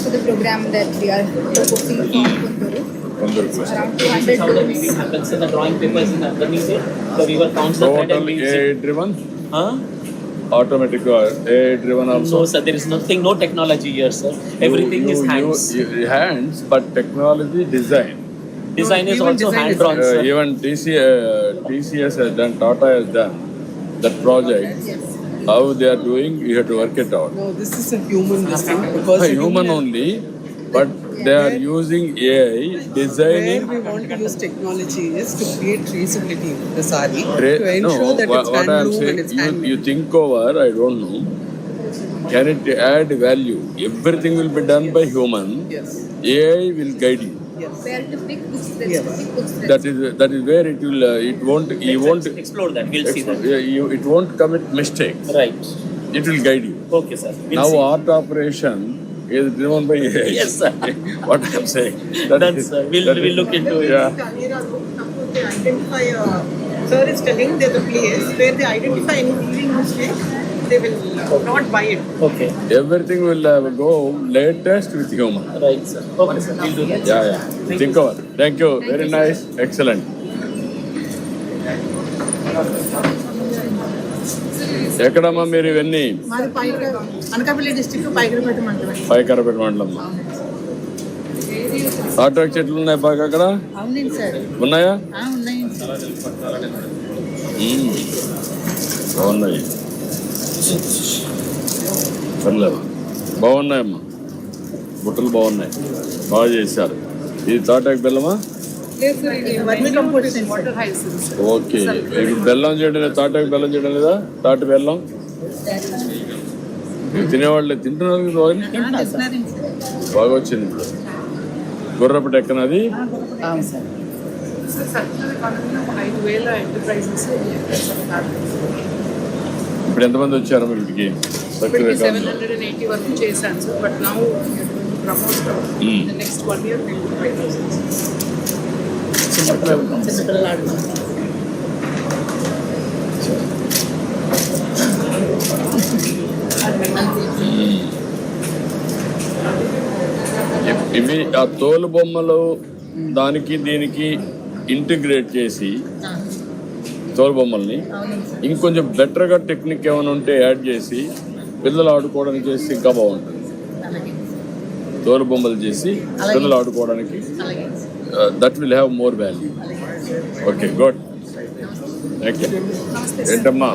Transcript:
for the program that we are proposing for Kunduru. Around 200 rooms. Happens in the drawing papers in underneath it. So we will count the thread and Total we AI driven, Huh? automatic AI driven also. No, sir. There is nothing, no technology here, sir. Everything is hands. Hands, but technology design. Design is even also design hand is drawn, sir. Even TCS has done, Tata has done that project. How they are doing, you have to work it out. No, this is a human this thing because Human only, but they are using AI where designing. we want to use technology is to create traceability in the sari to No, ensure that it's what I am handloom and saying, it's you handmade. think over, I don't know. Can it add value? Everything will be done by human. Yes. AI will guide you. Yes. Where to pick which threads Yes. to pick which threads. That is where it will. It won't. You won't. Explore that. We'll see that. It won't commit mistakes. Right. It will guide you. Okay, sir. We'll Now see. art operation is driven by AI. Yes, sir. What I am saying. Done, sir. We'll look into it. Yeah. Suppose they identify, sir is telling there's a place where they identify any dealing mistake, they will not buy it. Okay. Everything will go latest with human. Right, sir. Okay, sir. We'll do that. Yeah. Think over. Thank you. Very nice. Excellent. ఎక్కడమ్మా మీరు ఇవన్నీ? మాది Anakapalli district పైకరపేట మండలం. పైకరపేట మండలం. తాటాకు చెట్లు ఉన్నాయి బాగా అక్కడ? అవునండి సార్. ఉన్నాయా? ఉన్నాయండి సార్. బాగున్నాయి. పర్లేదు, బాగున్నాయమ్మా. బుట్టలు బాగున్నాయి, బాగా చేశారు. ఇది తాటాకు బెల్లమా? ఓకే. ఇప్పుడు బెల్లం చేయడం లేదా? తాటాకు బెల్లం చేయడం లేదా? తాటి బెల్లం తినేవాళ్ళే తింటున్నారు కదా. బాగా వచ్చింది. ఇప్పుడు గుర్రపు టెక్కనది. ఇప్పుడు ఎంతమంది వచ్చారు మీ ఇంటికి? 780 వరకు చేశాను sir. But now promote next 1 year 5,000. ఇవి ఆ తోలు బొమ్మలు దానికి దీనికి ఇంటిగ్రేట్ చేసి తోలు బొమ్మల్ని ఇంకొంచెం బెటర్గా టెక్నిక్ ఏమైనా ఉంటే యాడ్ చేసి పిల్లలు ఆడుకోవడానికి చేసి ఇంకా బాగుంటుంది. తోలు బొమ్మలు చేసి పిల్లలు ఆడుకోవడానికి that will have more value. Okay, good. Thank you. ఏంటమ్మా?